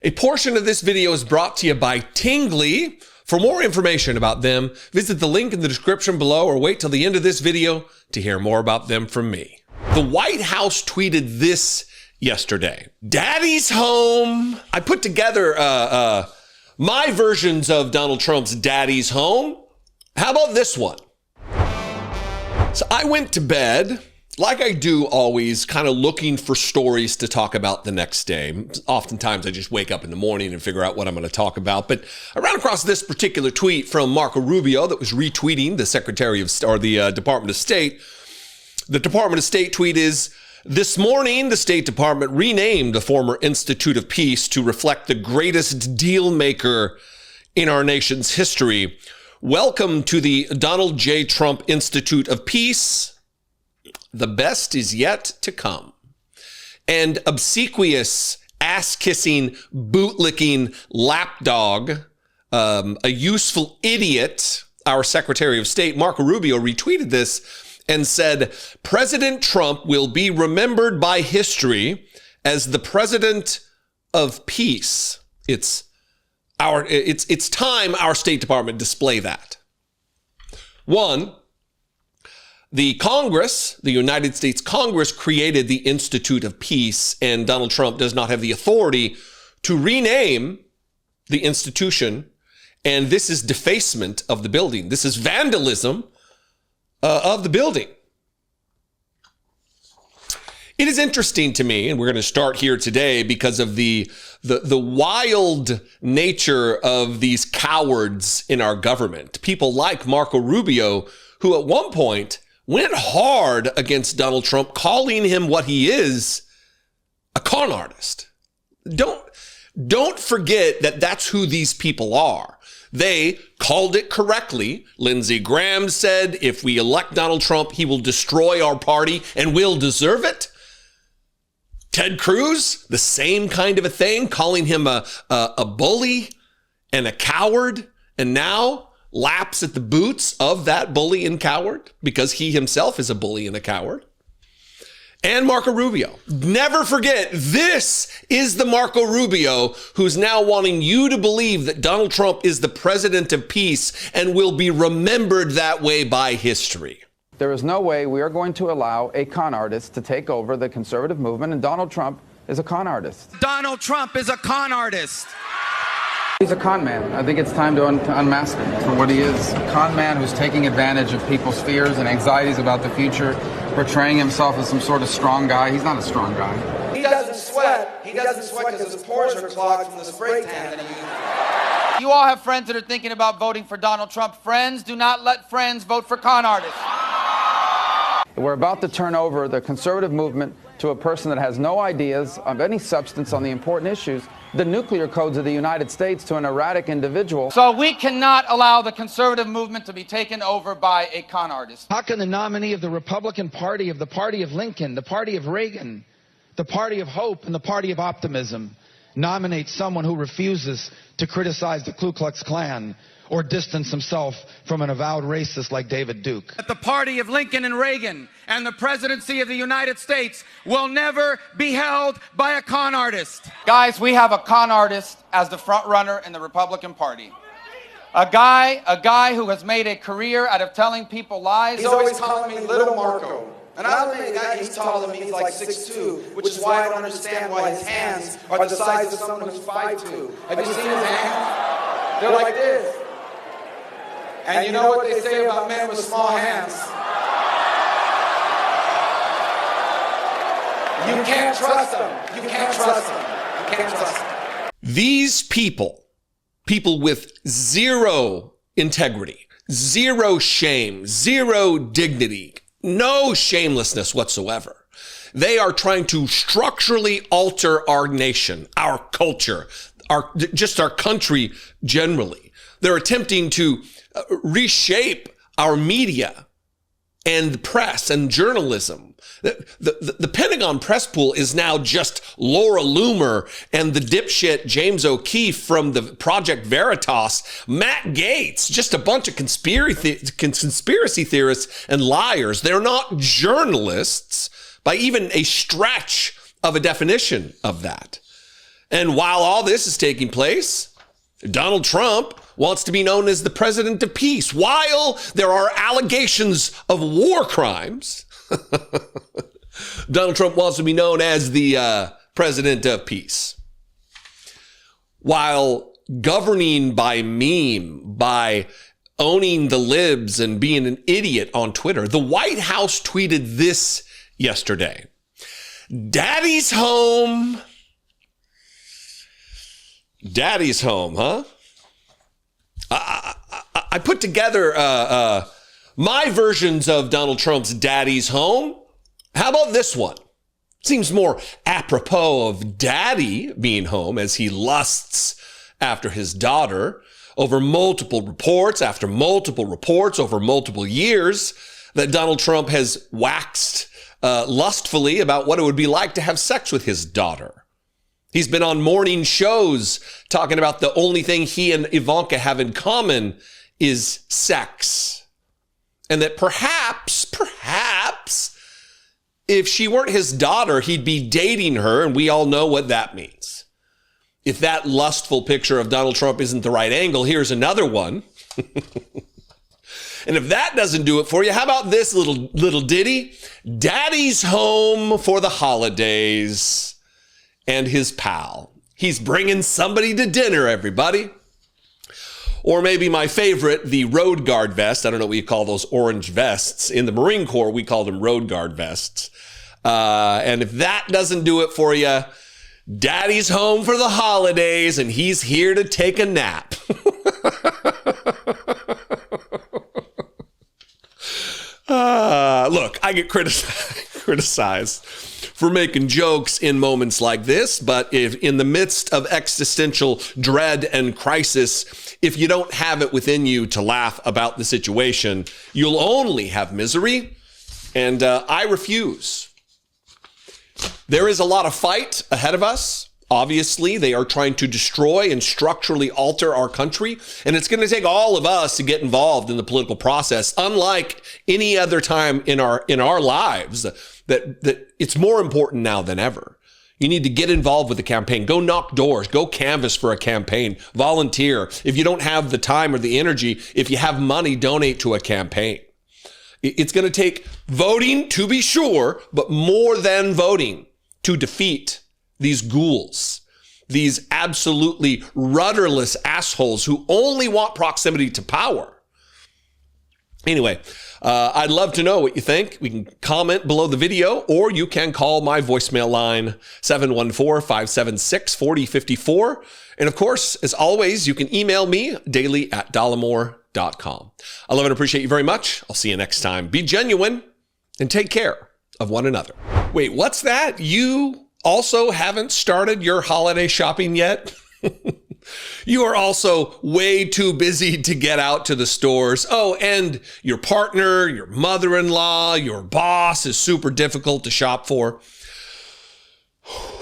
A portion of this video is brought to you by Tingly. For more information about them, visit the link in the description below or wait till the end of this video to hear more about them from me. The White House tweeted this yesterday. Daddy's home. I put together my versions of Donald Trump's Daddy's home. How about this one? So I went to bed, like I do always, kind of looking for stories to talk about the next day. Oftentimes I just wake up in the morning and figure out what I'm going to talk about. But I ran across this particular tweet from Marco Rubio that was retweeting the Secretary of State, or the Department of State. The Department of State tweet is, this morning, the State Department renamed the former Institute of Peace to reflect the greatest deal maker in our nation's history. Welcome to the Donald J. Trump Institute of Peace. The best is yet to come. And obsequious, ass-kissing, boot-licking lapdog, a useful idiot, our Secretary of State, Marco Rubio, retweeted this and said, President Trump will be remembered by history as the president of peace. It's time our State Department display that. One, the Congress, the United States Congress, created the Institute of Peace, and Donald Trump does not have the authority to rename the institution. And this is defacement of the building. This is vandalism of the building. It is interesting to me, and we're going to start here today because of the wild nature of these cowards in our government. People like Marco Rubio, who at one point went hard against Donald Trump, calling him what he is, a con artist. Don't forget that that's who these people are. They called it correctly. Lindsey Graham said, if we elect Donald Trump, he will destroy our party and we'll deserve it. Ted Cruz, the same kind of a thing, calling him a bully and a coward, and now laps at the boots of that bully and coward because he himself is a bully and a coward. And Marco Rubio. Never forget, this is the Marco Rubio who's now wanting you to believe that Donald Trump is the president of peace and will be remembered that way by history. There is no way we are going to allow a con artist to take over the conservative movement, and Donald Trump is a con artist. Donald Trump is a con artist. He's a con man. I think it's time to unmask him for what he is. A con man who's taking advantage of people's fears and anxieties about the future, portraying himself as some sort of strong guy. He's not a strong guy. He doesn't sweat. He doesn't sweat because his pores are clogged from the spray tan that he uses. You all have friends that are thinking about voting for Donald Trump. Friends, do not let friends vote for con artists. We're about to turn over the conservative movement to a person that has no ideas of any substance on the important issues, the nuclear codes of the United States, to an erratic individual. So we cannot allow the conservative movement to be taken over by a con artist. How can the nominee of the Republican Party, of the party of Lincoln, the party of Reagan, the party of hope, and the party of optimism nominate someone who refuses to criticize the Ku Klux Klan or distance himself from an avowed racist like David Duke? The party of Lincoln and Reagan and the presidency of the United States will never be held by a con artist. Guys, we have a con artist as the front runner in the Republican Party. A guy who has made a career out of telling people lies. He's always calling me Little Marco. And I don't think that he's taller than me. He's like 6'2", which is why I don't understand why his hands are the size of someone who's 5'2". Have you seen his hands? They're like this. And you know what they say about men with small hands? You can't trust them. You can't trust them. You can't trust them. These people with zero integrity, zero shame, zero dignity, no shamelessness whatsoever. They are trying to structurally alter our nation, our culture, just our country generally. They're attempting to reshape our media and the press and journalism. The Pentagon press pool is now just Laura Loomer and the dipshit James O'Keefe from the Project Veritas, Matt Gaetz, just a bunch of conspiracy theorists and liars. They're not journalists by even a stretch of a definition of that. And while all this is taking place, Donald Trump wants to be known as the president of peace. While there are allegations of war crimes, Donald Trump wants to be known as the president of peace. While governing by meme, by owning the libs and being an idiot on Twitter, the White House tweeted this yesterday. Daddy's home. Daddy's home, huh? I put together my versions of Donald Trump's daddy's home. How about this one? Seems more apropos of daddy being home as he lusts after his daughter over multiple reports after multiple reports over multiple years that Donald Trump has waxed lustfully about what it would be like to have sex with his daughter. He's been on morning shows talking about the only thing he and Ivanka have in common is sex. And that perhaps, if she weren't his daughter, he'd be dating her, and we all know what that means. If that lustful picture of Donald Trump isn't the right angle, here's another one. And if that doesn't do it for you, how about this little ditty? Daddy's home for the holidays. And his pal. He's bringing somebody to dinner, everybody. Or maybe my favorite, the road guard vest. I don't know what you call those orange vests. In the Marine Corps, we call them road guard vests. And if that doesn't do it for you, Daddy's home for the holidays and he's here to take a nap. Look, I get criticized for making jokes in moments like this, but if in the midst of existential dread and crisis, if you don't have it within you to laugh about the situation, you'll only have misery, and I refuse. There is a lot of fight ahead of us. Obviously, they are trying to destroy and structurally alter our country, and it's going to take all of us to get involved in the political process, unlike any other time in our lives. That it's more important now than ever. You need to get involved with the campaign. Go knock doors. Go canvass for a campaign. Volunteer. If you don't have the time or the energy, if you have money, donate to a campaign. It's going to take voting, to be sure, but more than voting to defeat these ghouls, these absolutely rudderless assholes who only want proximity to power. Anyway, I'd love to know what you think. We can comment below the video, or you can call my voicemail line, 714-576-4054. And of course, as always, you can email me daily@dollemore.com. I love and appreciate you very much. I'll see you next time. Be genuine and take care of one another. Wait, what's that? You also haven't started your holiday shopping yet? You are also way too busy to get out to the stores. Oh, and your partner, your mother-in-law, your boss is super difficult to shop for.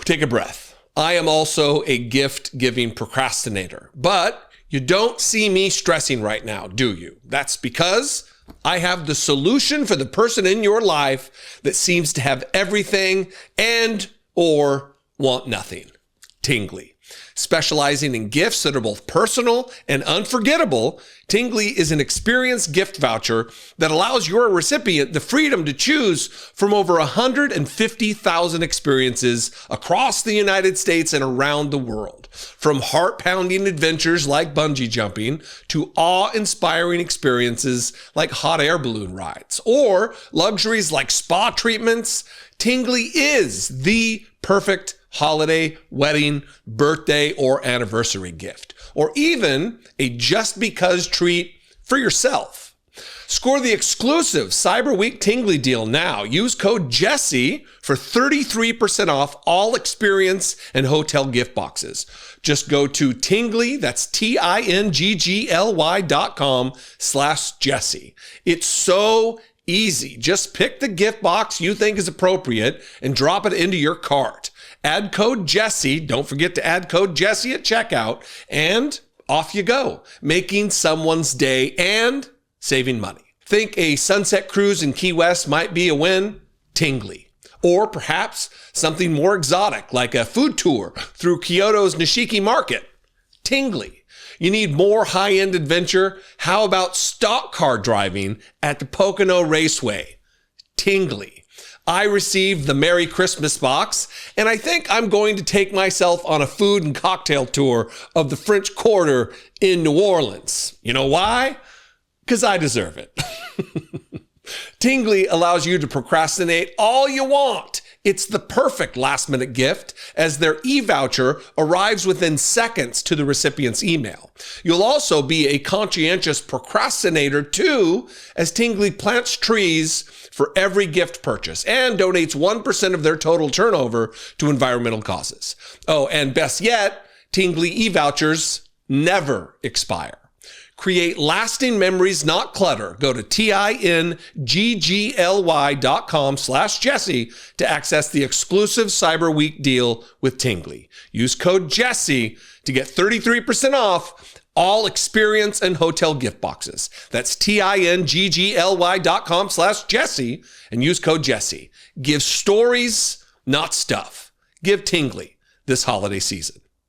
Take a breath. I am also a gift-giving procrastinator, but you don't see me stressing right now, do you? That's because I have the solution for the person in your life that seems to have everything and or want nothing. Tingly. Specializing in gifts that are both personal and unforgettable, Tingly is an experience gift voucher that allows your recipient the freedom to choose from over 150,000 experiences across the United States and around the world. From heart-pounding adventures like bungee jumping to awe-inspiring experiences like hot air balloon rides or luxuries like spa treatments, Tingly is the perfect holiday, wedding, birthday, or anniversary gift, or even a just because treat for yourself. Score the exclusive Cyber Week Tingly deal now. Use code Jesse for 33% off all experience and hotel gift boxes. Just go to Tingly, that's TINGLY.com/Jesse. It's so easy. Just pick the gift box you think is appropriate and drop it into your cart. Add code Jesse. Don't forget to add code Jesse at checkout, and off you go, making someone's day and saving money. Think a sunset cruise in Key West might be a win? Tingly. Or perhaps something more exotic, like a food tour through Kyoto's Nishiki Market. Tingly. You need more high-end adventure? How about stock car driving at the Pocono Raceway? Tingly. I received the Merry Christmas box, and I think I'm going to take myself on a food and cocktail tour of the French Quarter in New Orleans. You know why? Because I deserve it. Tingly allows you to procrastinate all you want. It's the perfect last-minute gift, as their e-voucher arrives within seconds to the recipient's email. You'll also be a conscientious procrastinator too, as Tingly plants trees for every gift purchase and donates 1% of their total turnover to environmental causes. Oh, and best yet, Tingly e-vouchers never expire. Create lasting memories, not clutter. Go to TINGGLY.com/Jesse to access the exclusive Cyber Week deal with Tingly. Use code Jesse to get 33% off all experience and hotel gift boxes. That's TINGGLY.com/Jesse and use code Jesse. Give stories, not stuff. Give Tingly this holiday season.